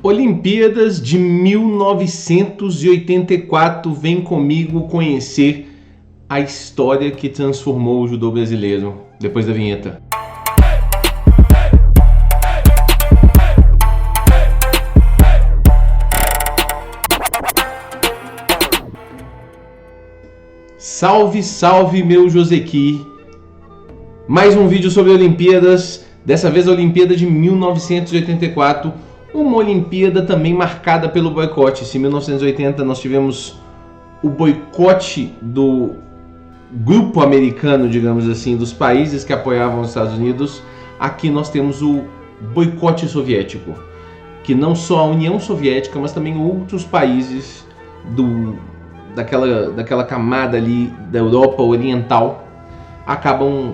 Olimpíadas de 1984, vem comigo conhecer a história que transformou o judô brasileiro. Depois da vinheta. Salve, salve meu Josequi! Mais um vídeo sobre Olimpíadas, dessa vez a Olimpíada de 1984, uma Olimpíada também marcada pelo boicote. Se em 1980 nós tivemos o boicote do grupo americano, digamos assim, dos países que apoiavam os Estados Unidos, aqui nós temos o boicote soviético, que não só a União Soviética, mas também outros países daquela camada ali da Europa Oriental acabam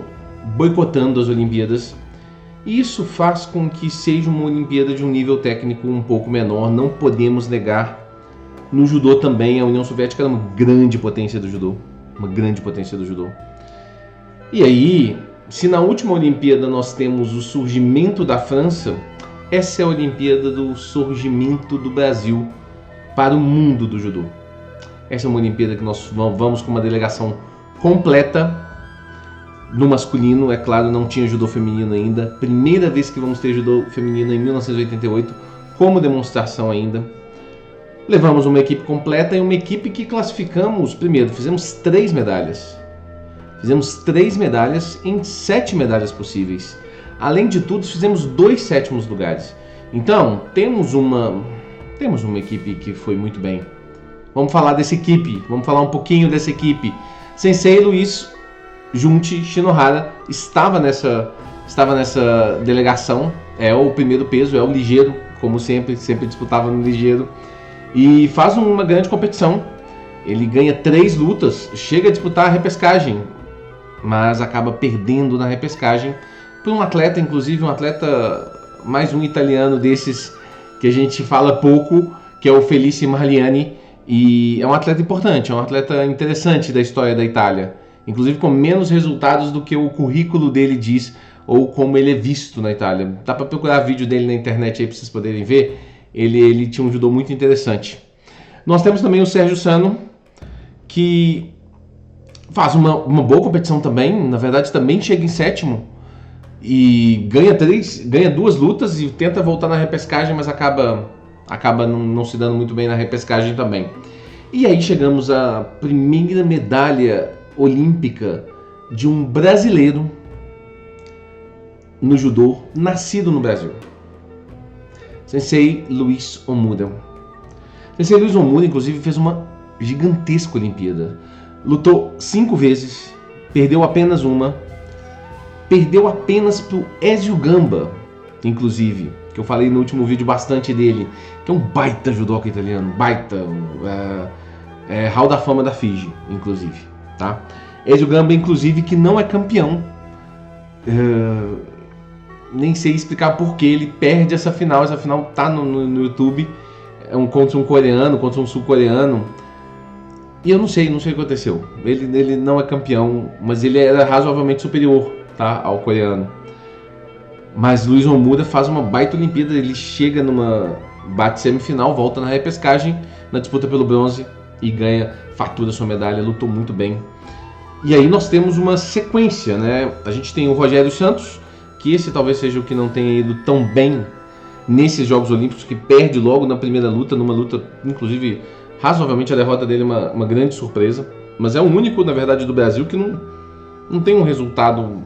boicotando as Olimpíadas. Isso faz com que seja uma Olimpíada de um nível técnico um pouco menor, não podemos negar. No judô também, a União Soviética era uma grande potência do judô. E aí, se na última Olimpíada nós temos o surgimento da França, essa é a Olimpíada do surgimento do Brasil para o mundo do judô. Essa é uma Olimpíada que nós vamos com uma delegação completa. No masculino, é claro, não tinha judô feminino ainda. Primeira vez que vamos ter judô feminino em 1988, como demonstração ainda. Levamos uma equipe completa e uma equipe que classificamos, primeiro, fizemos 3 medalhas. Fizemos 3 medalhas em 7 medalhas possíveis. Além de tudo, fizemos 2 sétimos lugares. Então, temos uma equipe que foi muito bem. Vamos falar dessa equipe, vamos falar um pouquinho dessa equipe. Sensei Luiz Junti Shinohara estava nessa delegação, é o primeiro peso, é o ligeiro, como sempre disputava no ligeiro, e faz uma grande competição. Ele ganha 3 lutas, chega a disputar a repescagem, mas acaba perdendo na repescagem por um atleta, inclusive mais um italiano desses que a gente fala pouco, que é o Felice Marliani, e é um atleta importante, é um atleta interessante da história da Itália. Inclusive com menos resultados do que o currículo dele diz, ou como ele é visto na Itália. Dá para procurar vídeo dele na internet aí para vocês poderem ver. Ele tinha um judô muito interessante. Nós temos também o Sérgio Sano, que faz uma boa competição também. Na verdade também chega em 7º. E ganha 2 lutas e tenta voltar na repescagem, mas acaba não se dando muito bem na repescagem também. E aí chegamos à primeira medalha olímpica de um brasileiro no judô, nascido no Brasil. Sensei Luiz Omura. Sensei Luiz Omura, inclusive, fez uma gigantesca Olimpíada. Lutou 5 vezes, perdeu apenas uma. Perdeu apenas pro Ezio Gamba, inclusive, que eu falei no último vídeo bastante dele, que é um baita judoca italiano, hall da fama da FIGE, inclusive. Tá? Ezio Gamba, inclusive, que não é campeão. Nem sei explicar por que ele perde essa final. Essa final tá no YouTube. É contra um coreano, contra um sul-coreano. E eu não sei o que aconteceu. Ele não é campeão, mas ele era razoavelmente superior, tá, ao coreano. Mas Luiz Omura faz uma baita Olimpíada. Ele chega bate semifinal, volta na repescagem, na disputa pelo bronze e fatura sua medalha, lutou muito bem. E aí nós temos uma sequência, né? A gente tem o Rogério Santos, que esse talvez seja o que não tenha ido tão bem nesses Jogos Olímpicos, que perde logo na primeira luta, numa luta, inclusive, razoavelmente a derrota dele é uma grande surpresa. Mas é o único, na verdade, do Brasil que não tem um resultado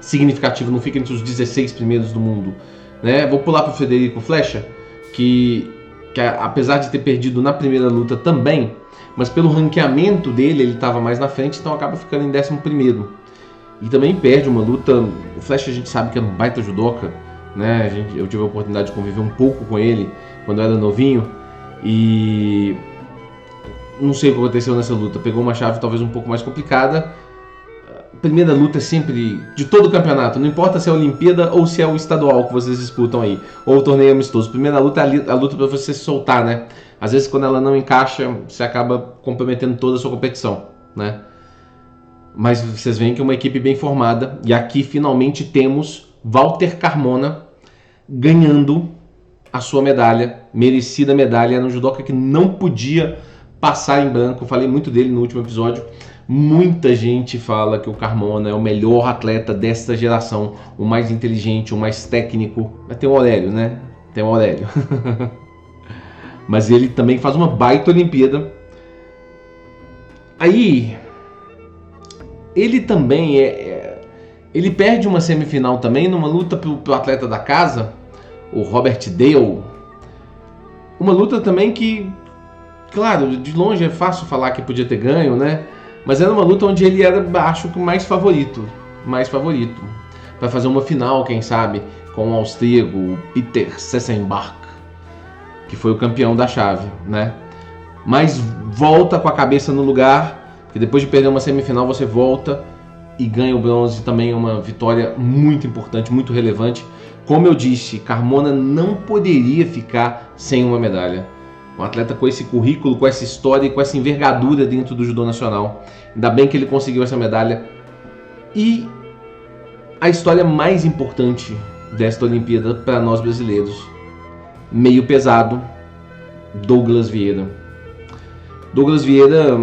significativo, não fica entre os 16 primeiros do mundo, né? Vou pular para o Federico Flecha, que apesar de ter perdido na primeira luta também, mas pelo ranqueamento dele ele estava mais na frente, então acaba ficando em 11º. E também perde uma luta. O Flecha a gente sabe que é um baita judoca, né? Eu tive a oportunidade de conviver um pouco com ele quando eu era novinho e não sei o que aconteceu nessa luta. Pegou uma chave talvez um pouco mais complicada. Primeira luta é sempre de todo o campeonato, não importa se é a Olimpíada ou se é o estadual que vocês disputam aí, ou o torneio amistoso. Primeira luta é a luta para você se soltar, né? Às vezes quando ela não encaixa, você acaba comprometendo toda a sua competição, né? Mas vocês veem que é uma equipe bem formada, e aqui finalmente temos Walter Carmona ganhando a sua medalha, merecida medalha. Era um judoca que não podia passar em branco. Eu falei muito dele no último episódio. Muita gente fala que o Carmona é o melhor atleta desta geração, o mais inteligente, o mais técnico. Mas tem o Aurélio, né? Tem o Aurélio. Mas ele também faz uma baita Olimpíada. Aí, ele também ele perde uma semifinal também numa luta pro atleta da casa, o Robert Dale. Uma luta também que, claro, de longe é fácil falar que podia ter ganho, né? Mas era uma luta onde ele era, acho que, mais favorito. Para fazer uma final, quem sabe, com o austríaco Peter Sessenbach, que foi o campeão da chave, né? Mas volta com a cabeça no lugar, que depois de perder uma semifinal você volta e ganha o bronze. Também uma vitória muito importante, muito relevante. Como eu disse, Carmona não poderia ficar sem uma medalha. Um atleta com esse currículo, com essa história e com essa envergadura dentro do judô nacional. Ainda bem que ele conseguiu essa medalha. E a história mais importante desta Olimpíada para nós brasileiros, meio pesado, Douglas Vieira. Douglas Vieira,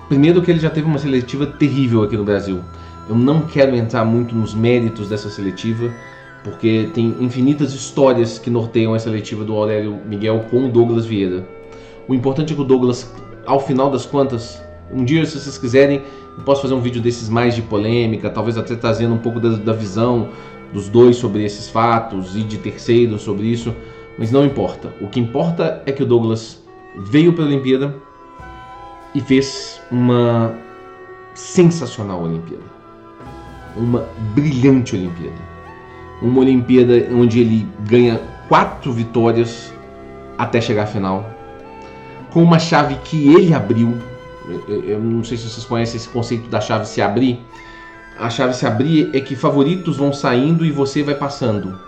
primeiro que ele já teve uma seletiva terrível aqui no Brasil. Eu não quero entrar muito nos méritos dessa seletiva, porque tem infinitas histórias que norteiam essa seletiva do Aurélio Miguel com o Douglas Vieira. O importante é que o Douglas, ao final das contas, um dia, se vocês quiserem, eu posso fazer um vídeo desses mais de polêmica, talvez até trazendo um pouco da visão dos dois sobre esses fatos e de terceiros sobre isso, mas não importa. O que importa é que o Douglas veio para a Olimpíada e fez uma sensacional Olimpíada. Uma brilhante Olimpíada. Uma Olimpíada onde ele ganha 4 vitórias até chegar à final, com uma chave que ele abriu. Eu não sei se vocês conhecem esse conceito da chave se abrir. A chave se abrir é que favoritos vão saindo e você vai passando.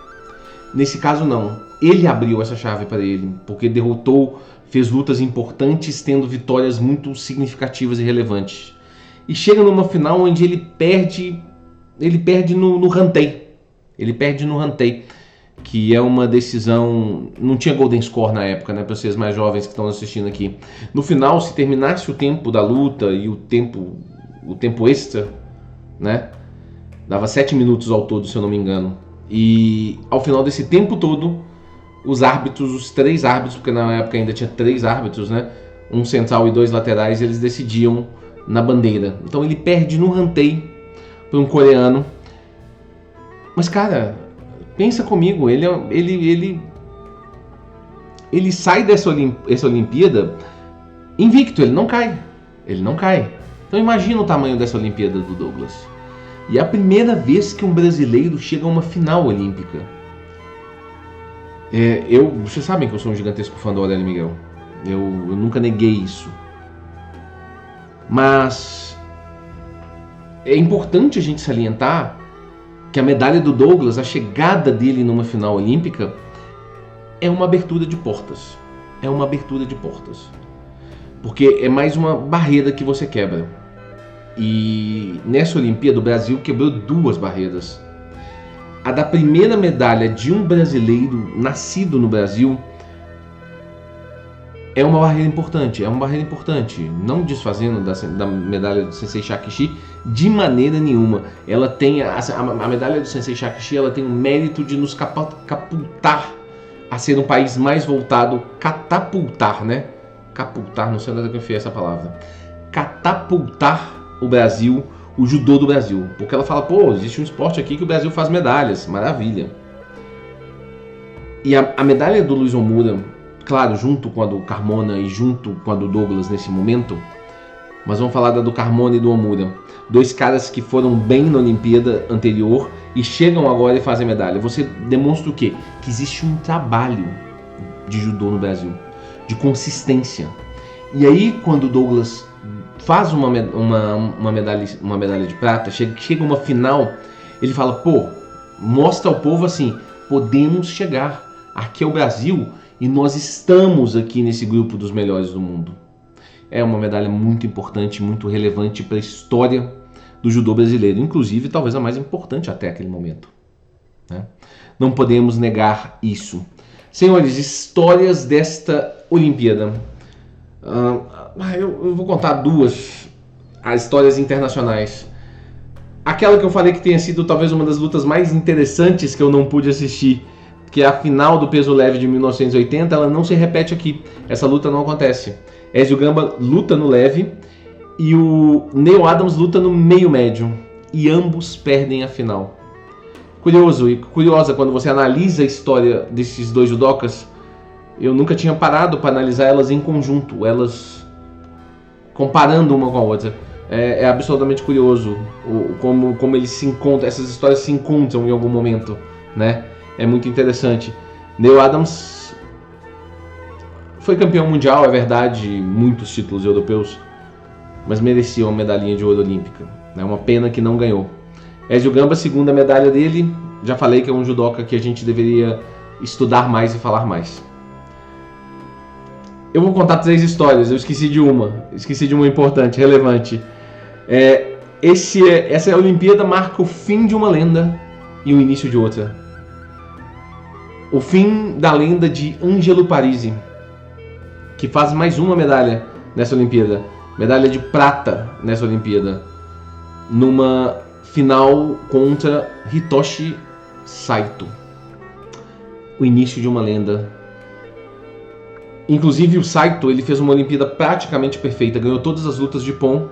Nesse caso não, ele abriu essa chave para ele, porque derrotou, fez lutas importantes, tendo vitórias muito significativas e relevantes. E chega numa final onde ele perde no ranteio. Ele perde no ranteio, que é uma decisão... Não tinha Golden Score na época, né? Para vocês mais jovens que estão assistindo aqui. No final, se terminasse o tempo da luta e o tempo extra, né? Dava 7 minutos ao todo, se eu não me engano. E ao final desse tempo todo, os 3 árbitros, porque na época ainda tinha 3 árbitros, né? Um central e 2 laterais, eles decidiam na bandeira. Então ele perde no ranteio para um coreano. Mas, cara, pensa comigo, ele sai dessa Olimpíada invicto, ele não cai. Então imagina o tamanho dessa Olimpíada do Douglas. E é a primeira vez que um brasileiro chega a uma final olímpica. Vocês sabem que eu sou um gigantesco fã do Aurélio Miguel. Eu nunca neguei isso. Mas é importante a gente salientar que a medalha do Douglas, a chegada dele numa final olímpica, é uma abertura de portas. Porque é mais uma barreira que você quebra. E nessa Olimpíada, o Brasil quebrou 2 barreiras. A da primeira medalha de um brasileiro nascido no Brasil é uma barreira importante. Não desfazendo da medalha do Sensei Shakishi de maneira nenhuma. Ela tem a medalha do Sensei Shakishi, ela tem o mérito de nos catapultar a ser um país mais voltado, catapultar, né? Capultar, não sei onde é que eu enfiei essa palavra. Catapultar o Brasil, o judô do Brasil. Porque ela fala, pô, existe um esporte aqui que o Brasil faz medalhas, maravilha. E a medalha do Luiz Omura, claro, junto com a do Carmona e junto com a do Douglas nesse momento, mas vamos falar da do Carmona e do Omura. 2 caras que foram bem na Olimpíada anterior e chegam agora e fazem medalha. Você demonstra o quê? Que existe um trabalho de judô no Brasil, de consistência. E aí, quando o Douglas faz uma medalha de prata, chega uma final, ele fala, pô, mostra ao povo assim, podemos chegar. Aqui é o Brasil e nós estamos aqui nesse grupo dos melhores do mundo. É uma medalha muito importante, muito relevante para a história do judô brasileiro, inclusive talvez a mais importante até aquele momento, né? Não podemos negar isso. Senhores, histórias desta Olimpíada. Eu vou contar duas as histórias internacionais. Aquela que eu falei que tenha sido talvez uma das lutas mais interessantes que eu não pude assistir, que é a final do peso leve de 1980, ela não se repete aqui. Essa luta não acontece. Ezio Gamba luta no leve e o Neil Adams luta no meio médio. E ambos perdem a final. Curioso e curiosa quando você analisa a história desses dois judocas. Eu nunca tinha parado para analisar elas em conjunto, elas comparando uma com a outra. É absolutamente curioso como eles se encontram, essas histórias se encontram em algum momento, né? É muito interessante. Neil Adams foi campeão mundial, é verdade, muitos títulos europeus, mas merecia uma medalhinha de ouro olímpica. É uma pena que não ganhou. Ezio Gamba, segunda medalha dele, já falei que é um judoca que a gente deveria estudar mais e falar mais. Eu vou contar 3 histórias, eu esqueci de uma importante, relevante. Essa Olimpíada marca o fim de uma lenda e o início de outra. O fim da lenda de Angelo Parisi, que faz mais uma medalha nessa Olimpíada, medalha de prata nessa Olimpíada, numa final contra Hitoshi Saito. O início de uma lenda. Inclusive o Saito, ele fez uma Olimpíada praticamente perfeita, ganhou todas as lutas de pon,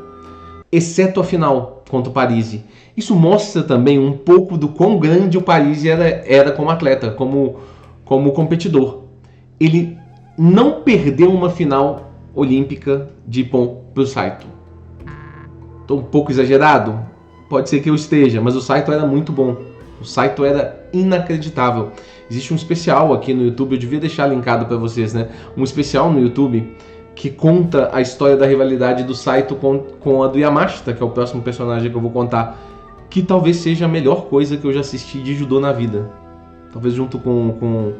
exceto a final contra o Parisi. Isso mostra também um pouco do quão grande o Parisi era como atleta, como competidor. Ele não perdeu uma final olímpica de pon para o Saito. Estou um pouco exagerado? Pode ser que eu esteja, mas o Saito era muito bom. O Saito era inacreditável. Existe um especial aqui no YouTube, eu devia deixar linkado para vocês, né? Um especial no YouTube que conta a história da rivalidade do Saito com a do Yamashita, que é o próximo personagem que eu vou contar, que talvez seja a melhor coisa que eu já assisti de judô na vida. Talvez junto com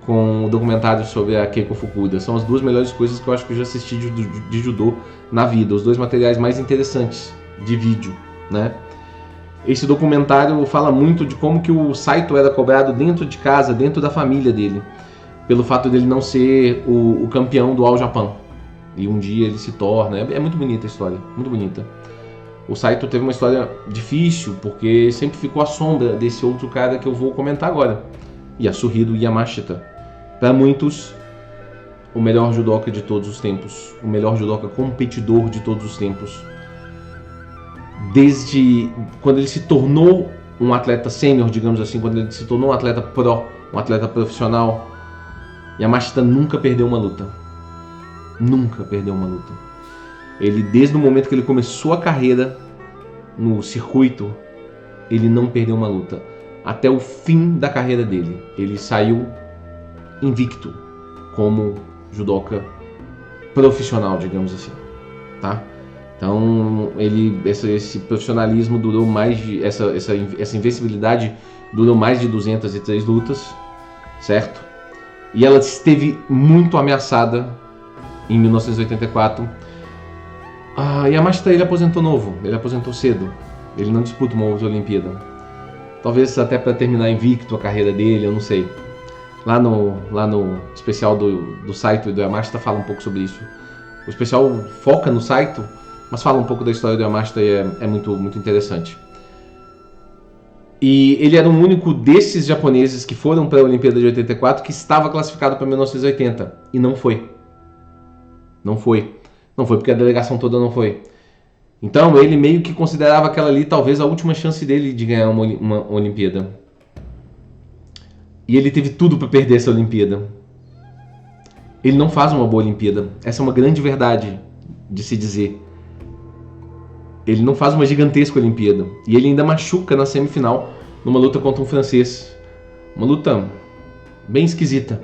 o documentário sobre a Keiko Fukuda. São as duas melhores coisas que eu acho que eu já assisti de judô na vida. Os dois materiais mais interessantes de vídeo, né? Esse documentário fala muito de como que o Saito era cobrado dentro de casa, dentro da família dele, pelo fato dele não ser o campeão do All Japan. E um dia ele se torna... É muito bonita a história, muito bonita. O Saito teve uma história difícil, porque sempre ficou à sombra desse outro cara que eu vou comentar agora, Yasuhiro Yamashita. Para muitos, o melhor judoca de todos os tempos, o melhor judoca competidor de todos os tempos. Desde quando ele se tornou um atleta sênior, digamos assim, quando ele se tornou um atleta pro, um atleta profissional, Yamashita nunca perdeu uma luta. Nunca perdeu uma luta. Ele, desde o momento que ele começou a carreira no circuito, ele não perdeu uma luta. Até o fim da carreira dele, ele saiu invicto como judoca profissional, digamos assim, tá? Então, esse profissionalismo durou mais de... Essa invencibilidade durou mais de 203 lutas, certo? E ela esteve muito ameaçada em 1984. Yamashita, ele aposentou novo, ele aposentou cedo. Ele não disputa uma outra Olimpíada. Talvez até para terminar invicto a carreira dele, eu não sei. Lá no especial do Saito e do Yamashita fala um pouco sobre isso. O especial foca no Saito, mas fala um pouco da história do Yamashita e é muito, muito interessante. E ele era o único desses japoneses que foram para a Olimpíada de 84 que estava classificado para 1980. E não foi. Não foi. Não foi porque a delegação toda não foi. Então ele meio que considerava aquela ali talvez a última chance dele de ganhar uma Olimpíada. E ele teve tudo para perder essa Olimpíada. Ele não faz uma boa Olimpíada. Essa é uma grande verdade de se dizer. Ele não faz uma gigantesca Olimpíada. E ele ainda machuca na semifinal numa luta contra um francês. Uma luta bem esquisita.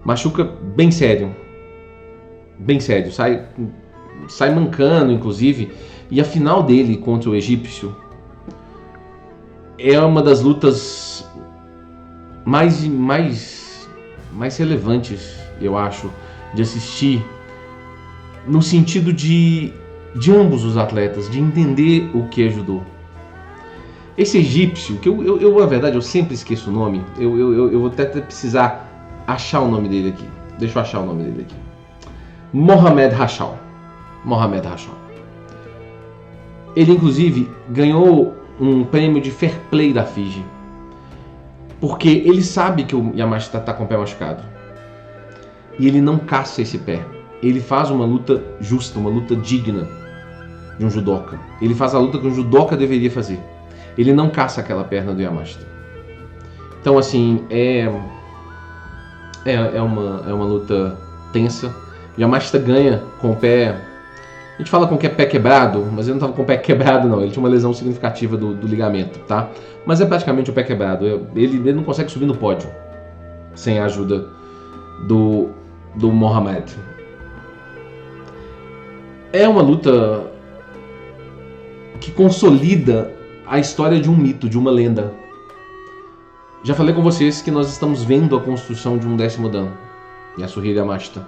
Machuca bem sério. Bem sério. Sai mancando, inclusive. E a final dele contra o egípcio é uma das lutas mais relevantes, eu acho, de assistir, no sentido de ambos os atletas, de entender o que é judô. Esse egípcio, que eu na verdade eu sempre esqueço o nome, eu vou até precisar achar o nome dele aqui. Deixa eu achar o nome dele aqui. Mohamed Rachal. Mohamed Rachal. Ele, inclusive, ganhou um prêmio de fair play da FIGE. Porque ele sabe que o Yamashita está com o pé machucado. E ele não caça esse pé. Ele faz uma luta justa, uma luta digna de um judoca. Ele faz a luta que um judoca deveria fazer. Ele não caça aquela perna do Yamashita. Então, assim, é uma luta tensa. Yamashita ganha com o pé... A gente fala com o pé quebrado, mas ele não estava com o pé quebrado, não. Ele tinha uma lesão significativa do ligamento, tá? Mas é praticamente o pé quebrado. Ele não consegue subir no pódio sem a ajuda do Mohamed. É uma luta que consolida a história de um mito, de uma lenda. Já falei com vocês que nós estamos vendo a construção de um 10º Dan, Yasuhiro Yamashita.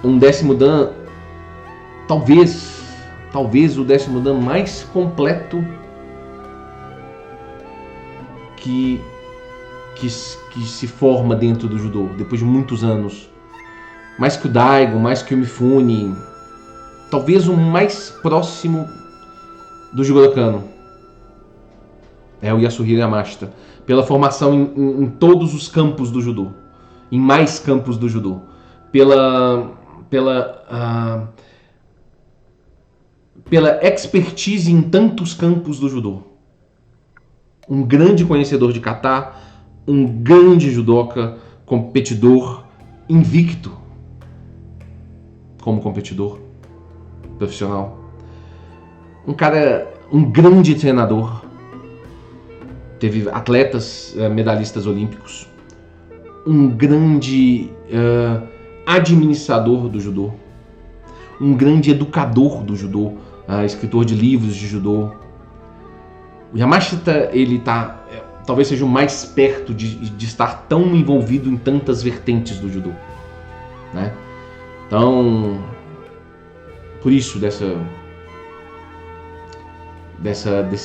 Um 10º Dan, talvez o 10º Dan mais completo que se forma dentro do judô, depois de muitos anos. Mais que o Daigo, mais que o Mifune, talvez o mais próximo do Jigoro Kano é o Yasuhiro Yamashita, pela formação em todos os campos do judô, em mais campos do judô, pela expertise em tantos campos do judô. Um grande conhecedor de kata, um grande judoca, competidor, invicto como competidor profissional. Um grande treinador. Teve atletas medalhistas olímpicos. Um grande administrador do judô. Um grande educador do judô. Escritor de livros de judô. O Yamashita, ele talvez seja o mais perto de estar tão envolvido em tantas vertentes do judô, né? Então, por isso desse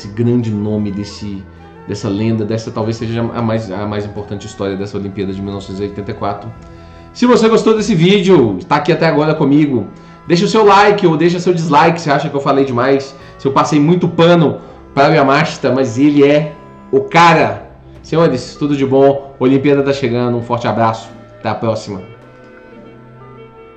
grande nome, dessa lenda, talvez seja a mais importante história dessa Olimpíada de 1984. Se você gostou desse vídeo, está aqui até agora comigo, deixa o seu like ou deixa seu dislike se acha que eu falei demais, se eu passei muito pano para o Yamashita, mas ele é o cara. Senhores, tudo de bom, Olimpíada tá chegando, um forte abraço, até a próxima.